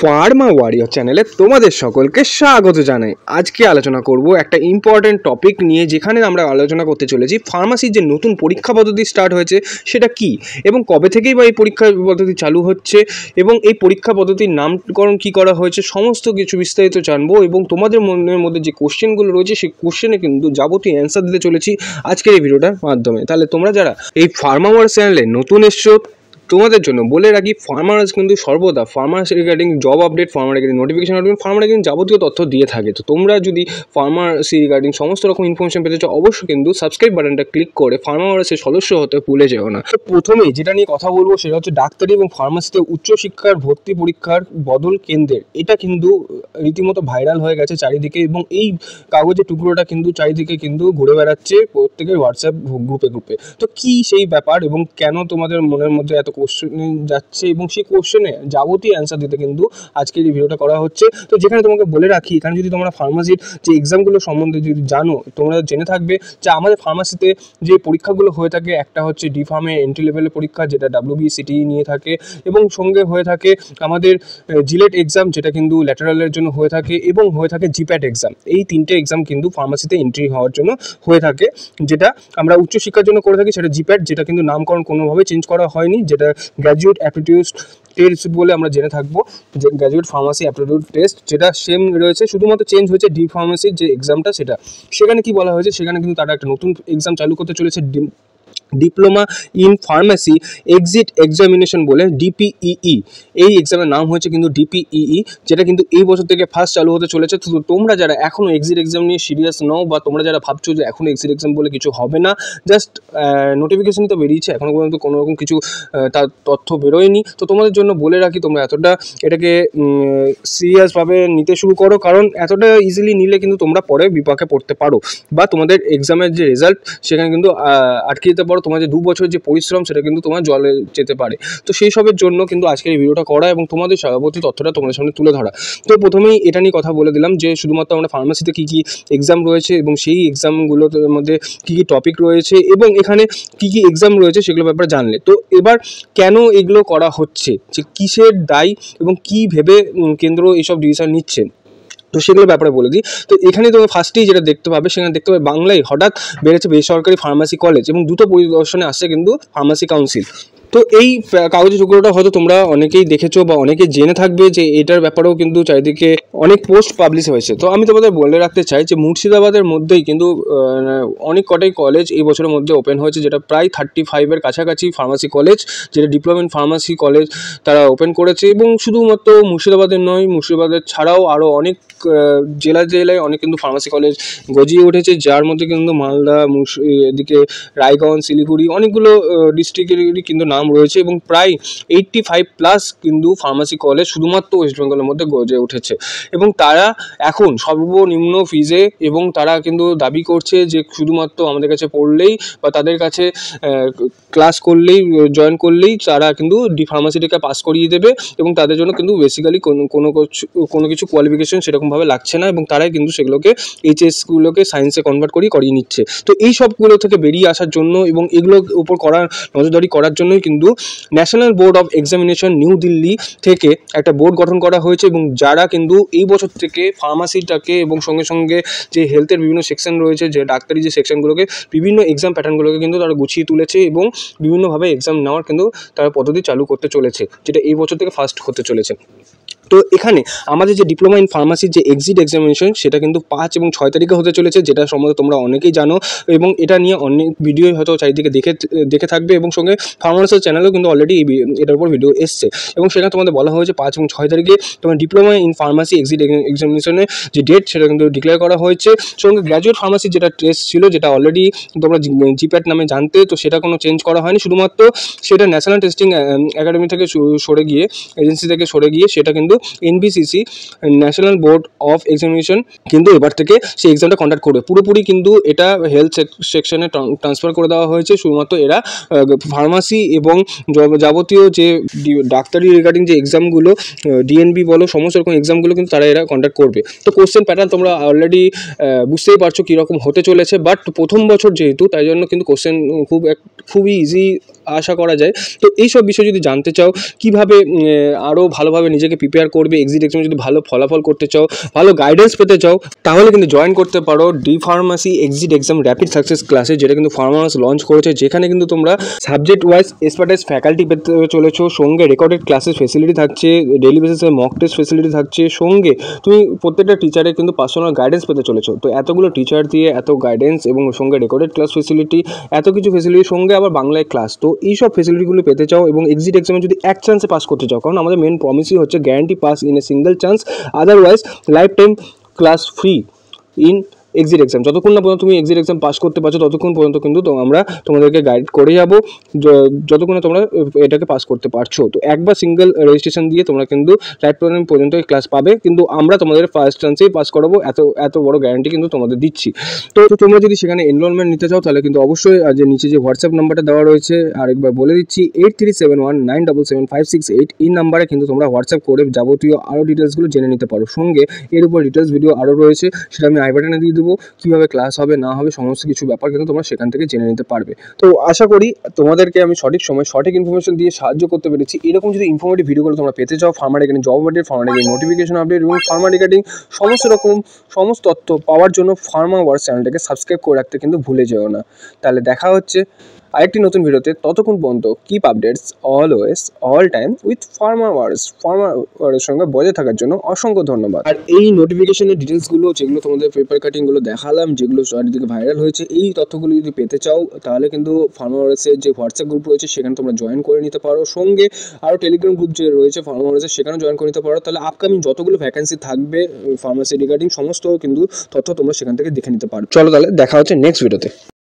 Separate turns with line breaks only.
Pharma warrior চ্যানেলে তোমাদের সকলকে স্বাগত জানাই। আজকে আলোচনা করব একটা ইম্পর্টেন্ট টপিক নিয়ে, যেখানে আমরা আলোচনা করতে চলেছি ফার্মাসির যে নতুন পরীক্ষা পদ্ধতি স্টার্ট হয়েছে সেটা কি, এবং কবে থেকেই বা এই পরীক্ষা পদ্ধতি চালু হচ্ছে, এবং এই পরীক্ষা পদ্ধতির নামকরণ কী করা হয়েছে, সমস্ত কিছু বিস্তারিত জানবো। এবং তোমাদের মনের মধ্যে যে কোশ্চেনগুলো রয়েছে সেই কোশ্চেনে কিন্তু যাবতীয় অ্যান্সার দিতে চলেছি আজকের এই ভিডিওটার মাধ্যমে। তাহলে তোমরা যারা এই ফার্মা ওয়ারিয়র চ্যানেলে নতুন এসছো, তোমাদের জন্য বলে রাখি, ফার্মার্স কিন্তু সর্বদা farmers regarding job update, farmer regarding notification update, farmer regarding যাবতীয় তথ্য দিয়ে থাকে। তো তোমরা যদি ফার্মাসি রিগার্ডিং সমস্ত রকম ইনফরমেশন পেতে চাও, অবশ্যই কিন্তু সাবস্ক্রাইব বাটনটা ক্লিক করে ফার্মার্সের সদস্য হতে ভুলে যেও না। তো প্রথমেই যেটা নিয়ে কথা বলবো সেটা হচ্ছে ডাক্তারি এবং ফার্মাসিতে উচ্চশিক্ষার ভর্তি পরীক্ষার বদল কেন্দ্রের। এটা কিন্তু রীতিমতো ভাইরাল হয়ে গেছে চারিদিকে, এবং এই কাগজের টুকরোটা কিন্তু চারিদিকে কিন্তু ঘুরে বেড়াচ্ছে প্রত্যেকের হোয়াটসঅ্যাপ গ্রুপে। তো কি সেই ব্যাপার এবং কেন তোমাদের মনের মধ্যে এত কোশ্চেন যাচ্ছে, এবং সেই কোশ্চেনে যাবতীয় অ্যান্সার দিতে কিন্তু আজকের এই ভিডিওটা করা হচ্ছে। তো যেখানে তোমাকে বলে রাখি, এখানে যদি তোমরা ফার্মাসির যে এক্সামগুলো সম্বন্ধে যদি জানো, তোমরা জেনে থাকবে যে আমাদের ফার্মাসিতে যে পরীক্ষাগুলো হয়ে থাকে, একটা হচ্ছে ডি ফার্মে এন্ট্রি লেভেলের পরীক্ষা, যেটা WBCT নিয়ে থাকে, এবং সঙ্গে হয়ে থাকে আমাদের জিলেট এক্সাম, যেটা কিন্তু ল্যাটারালের জন্য হয়ে থাকে, এবং হয়ে থাকে জিপ্যাট এক্সাম। এই তিনটে এক্সাম কিন্তু ফার্মাসিতে এন্ট্রি হওয়ার জন্য হয়ে থাকে। যেটা আমরা উচ্চশিক্ষার জন্য করে থাকি সেটা জিপ্যাট, যেটা কিন্তু নামকরণ কোনোভাবে চেঞ্জ করা হয়নি, যেটা গ্র্যাজুয়েট অ্যাপটিটিউড টেস্ট বলে আমরা জেনে থাকবো, যে গ্র্যাজুয়েট ফার্মাসি অ্যাপটিটিউড টেস্ট, যেটা সেম রয়েছে, শুধুমাত্র চেঞ্জ হয়েছে ডি ফার্মাসির যে এক্সামটা সেটা। সেখানে কি বলা হয়েছে, সেখানে কিন্তু তারা একটা নতুন এক্সাম চালু করতে চলেছে, diploma in pharmacy exit examination বলে, DPEE। এই এক্সামের নাম হয়েছে কিন্তু DPEE, যেটা কিন্তু এই বছর থেকে ফার্স্ট চালু হতে চলেছে। তো তোমরা যারা এখনও এক্সিট এক্সাম নিয়ে সিরিয়াস নও, বা তোমরা যারা ভাবছো যে এখনও এক্সিট এক্সাম বলে কিছু হবে না, জাস্ট নোটিফিকেশন তো বেরিয়েছে, এখনও পর্যন্ত কোনো রকম কিছু তার তথ্য বেরোয়নি, তো তোমাদের জন্য বলে রাখি তোমরা এতটা এটাকে সিরিয়াসভাবে নিতে শুরু করো, কারণ এতটা ইজিলি নিলে কিন্তু তোমরা পরে বিপাকে পড়তে পারো, বা তোমাদের এক্সামের যে রেজাল্ট সেখানে কিন্তু আটকে যেতে পারো। তোমার যে 2 বছর যে পরিশ্রম সেটা কিন্তু তোমার জলে যেতে পারে। তো সেই সবের জন্য কিন্তু আজকের এই ভিডিওটা করা, এবং তোমাদের সর্বপ্রতি তথ্যটা তোমাদের সামনে তুলে ধরা। তো প্রথমেই এটা নিয়ে কথা বলে দিলাম যে শুধুমাত্র আমরা ফার্মাসিতে কী কী এক্সাম রয়েছে, এবং সেই এক্সামগুলোর মধ্যে কী কী টপিক রয়েছে, এবং এখানে কী কী এক্সাম রয়েছে সেগুলোর ব্যাপারে জানলে। তো এবার কেন এগুলো করা হচ্ছে, যে কিসের দায়ী এবং কী ভেবে কেন্দ্র এইসব ডিসিশন নিচ্ছে, তো সেগুলোর ব্যাপারে বলে দিই। তো এখানে তুমি ফার্স্টেই যেটা দেখতে পাবে, সেখানে দেখতে পাবে বাংলায় হঠাৎ বেড়েছে বেসরকারি ফার্মাসি কলেজ, এবং দ্রুত পরিদর্শনে আসছে কিন্তু ফার্মাসি কাউন্সিল। তো এই কাগজের টুকরোটা হয়তো তোমরা অনেকেই দেখেছো বা অনেকেই জেনে থাকবে, যে এটার ব্যাপারেও কিন্তু চারিদিকে অনেক পোস্ট পাবলিশ হয়েছে। তো আমি তোমাদের বলে রাখতে চাই যে মুর্শিদাবাদের মধ্যেই কিন্তু অনেক কটাই কলেজ এই বছরের মধ্যে ওপেন হয়েছে, যেটা প্রায় 35-এর কাছাকাছি ফার্মাসি কলেজ, যেটা ডিপ্লোমা ইন ফার্মাসি কলেজ তারা ওপেন করেছে। এবং শুধুমাত্র মুর্শিদাবাদের নয়, মুর্শিদাবাদের ছাড়াও আরও অনেক জেলায় অনেক কিন্তু ফার্মাসি কলেজ গজিয়ে উঠেছে, যার মধ্যে কিন্তু মালদা, এদিকে রায়গঞ্জ, শিলিগুড়ি, অনেকগুলো ডিস্ট্রিক্টেরই কিন্তু নাম রয়েছে, এবং প্রায় 85+ কিন্তু ফার্মাসি কলেজ শুধুমাত্র ওয়েস্ট বেঙ্গলের মধ্যে গজে উঠেছে। এবং তারা এখন সর্বনিম্ন ফিজে, এবং তারা কিন্তু দাবি করছে যে শুধুমাত্র আমাদের কাছে পড়লেই বা তাদের কাছে ক্লাস করলেই, জয়েন করলেই তারা কিন্তু ফার্মাসিটাকে পাস করিয়ে দেবে, এবং তাদের জন্য কিন্তু বেসিক্যালি কোনো কিছু কোয়ালিফিকেশন সেরকমভাবে লাগছে না, এবং তারাই কিন্তু সেগুলোকে HSগুলোকে সায়েন্সে কনভার্ট করিয়ে নিচ্ছে। তো এই সবগুলো থেকে বেরিয়ে আসার জন্য এবং এগুলোর উপর নজরদারি করার জন্যই কিন্তু national board of examination new Delhi থেকে একটা বোর্ড গঠন করা হয়েছে, এবং যারা কিন্তু এই বছর থেকে ফার্মাসিটাকে এবং সঙ্গে সঙ্গে যে হেলথের বিভিন্ন সেকশন রয়েছে, যে ডাক্তারি যে সেকশনগুলোকে, বিভিন্ন এক্সাম প্যাটার্নগুলোকে কিন্তু তারা গুছিয়ে তুলেছে, এবং বিভিন্নভাবে এক্সাম নেওয়ার কিন্তু তারা পদ্ধতি চালু করতে চলেছে, যেটা এই বছর থেকে ফার্স্ট হতে চলেছে। তো এখানে আমাদের যে ডিপ্লোমা ইন ফার্মাসির যে এক্সিট এক্সামিনেশন সেটা কিন্তু 5 এবং 6 তারিখে হতে চলেছে, যেটা সম্বন্ধে তোমরা অনেকেই জানো, এবং এটা নিয়ে অনেক ভিডিও হয়তো চারিদিকে দেখে থাকবে, এবং সঙ্গে ফার্মাসির চ্যানেলেও কিন্তু অলরেডি এটার উপর ভিডিও এসছে, এবং সেখানে তোমাদের বলা হয়েছে 5 এবং 6 তারিখে তোমার ডিপ্লোমা ইন ফার্মাসি এক্সিট এক্সামিনেশনের যে ডেট সেটা কিন্তু ডিক্লেয়ার করা হয়েছে। সঙ্গে গ্র্যাজুয়েট ফার্মাসির যেটা টেস্ট ছিল, যেটা অলরেডি তোমরা জিপ্যাট নামে জানতে, তো সেটা কোনো চেঞ্জ করা হয়নি, শুধুমাত্র সেটা ন্যাশনাল টেস্টিং একাডেমি থেকে সরে গিয়ে, এজেন্সি থেকে সরে গিয়ে, সেটা কিন্তু NBCC national board of examination কিন্তু এবার থেকে সেই এক্সামটা কন্ডাক্ট করবে। পুরোপুরি কিন্তু এটা হেলথ সেকশনে ট্রান্সফার করে দেওয়া হয়েছে, শুধুমাত্র এরা ফার্মাসি এবং যাবতীয় যে ডাক্তারি রিগার্ডিং যে এক্সামগুলো, DNB বলো, সমস্ত রকম এক্সামগুলো কিন্তু এরা কন্ডাক্ট করবে। তো কোশ্চেন প্যাটার্ন তোমরা অলরেডি বুঝতেই পারছো কীরকম হতে চলেছে, বাট প্রথম বছর যেহেতু, তাই জন্য কিন্তু কোশ্চেন খুবই ইজি আশা করা যায়। তো এইসব বিষয় যদি জানতে চাও, কীভাবে আরও ভালোভাবে নিজেকে প্রিপেয়ার করবে, এক্সিট এক্সামে যদি ভালো ফলাফল করতে চাও, ভালো গাইডেন্স পেতে চাও, তাহলে কিন্তু জয়েন করতে পারো D pharmacy exit exam rapid success ক্লাসে, যেটা কিন্তু ফার্মাস লঞ্চ করেছে, যেখানে কিন্তু তোমরা সাবজেক্ট ওয়াইজ এক্সপার্টাইজ ফ্যাকাল্টি পেতে চলেছো, সঙ্গে রেকর্ডেড ক্লাসের ফেসিলিটি থাকছে, ডেইলি বেসিসে মক টেস্ট ফেসিলিটি থাকছে, সঙ্গে তুমি প্রত্যেকটা টিচারের কিন্তু পার্সোনাল গাইডেন্স পেতে চলেছো। তো এতগুলো টিচার দিয়ে এত গাইডেন্স এবং সঙ্গে রেকর্ডেড ক্লাস ফেসিলিটি, এত কিছু ফেসিলিটির সঙ্গে আবার বাংলায় ক্লাস, তো এই সব ফেসিলিটিগুলো পেতে চাও এবং এক্সিট এক্সামে যদি এক চান্সে পাস করতে চাও, কারণ আমাদের মেন প্রমিসই হচ্ছে guarantee pass in a single chance, otherwise life time class free in exit exam. যতক্ষণ না পর্যন্ত তুমি এক্সিট এক্সাম পাস করতে পারছো ততক্ষণ পর্যন্ত কিন্তু আমরা তোমাদেরকে গাইড করে যাবো, যতক্ষণ না তোমরা এটাকে পাস করতে পারছো। তো একবার সিঙ্গেল রেজিস্ট্রেশন দিয়ে তোমরা কিন্তু লাইফ টাইম পর্যন্ত ক্লাস পাবে, কিন্তু আমরা তোমাদের ফার্স্ট চান্সেই পাস করাবো, এত বড় গ্যারান্টি কিন্তু তোমাদের দিচ্ছি। তো তোমরা যদি সেখানে এনরোলমেন্ট নিতে চাও, তাহলে কিন্তু অবশ্যই যে নিচে যে হোয়াটসঅ্যাপ নাম্বারটা দেওয়া রয়েছে, আরেকবার বলে দিচ্ছি 8371977568, এই নাম্বারে কিন্তু তোমরা হোয়াটসঅ্যাপ করে যাবতীয় আরও ডিটেলসগুলো জেনে নিতে পারো। সঙ্গে এর উপর ডিটেলস ভিডিও আরও রয়েছে, সেটা আমি আই বাটনে দিয়ে দেবো, কীভাবে ক্লাস হবে না হবে সমস্ত কিছু ব্যাপার কিন্তু তোমরা সেখান থেকে জেনে নিতে পারবে। তো আশা করি তোমাদেরকে আমি সঠিক সময় সঠিক ইনফরমেশন দিয়ে সাহায্য করতে পেরেছি। এরকম যদি ইনফরমেটিভ ভিডিওগুলো তোমরা পেতে চাও, Pharma regarding job update, Pharma regarding notification update এবং ফার্মা রিগার্ডিং সমস্ত তথ্য পাওয়ার জন্য ফার্মা ওয়ার্স চ্যানেলটাকে সাবস্ক্রাইব করে রাখতে কিন্তু ভুলে যেও না। তাহলে দেখা হচ্ছে আরেকটি নতুন ভিডিওতে, ততক্ষণ পর্যন্ত keep updates always all time with pharma ওয়ার্সের সঙ্গে বজায় থাকার জন্য অসংখ্য ধন্যবাদ। আর এই নোটিফিকেশনের ডিটেলসগুলো, যেগুলো তোমাদের পেপার কাটিংগুলো দেখালাম, যেগুলো চারিদিকে ভাইরাল হয়েছে, এই তথ্যগুলো যদি পেতে চাও, তাহলে কিন্তু ফার্মা ওয়ার্সের যে হোয়াটসঅ্যাপ গ্রুপ রয়েছে সেখানে তোমরা জয়েন করে নিতে পারো, সঙ্গে আরও টেলিগ্রাম গ্রুপ যে রয়েছে ফার্মা ওয়ার্সের সেখানে জয়েন করে নিতে পারো। তাহলে আপকামিং যতগুলো ভ্যাকেন্সি থাকবে ফার্মাসি রিগার্ডিং সমস্ত কিন্তু তথ্য তোমরা সেখান থেকে দেখে নিতে পারো। চলো তাহলে দেখা হচ্ছে নেক্সট ভিডিওতে।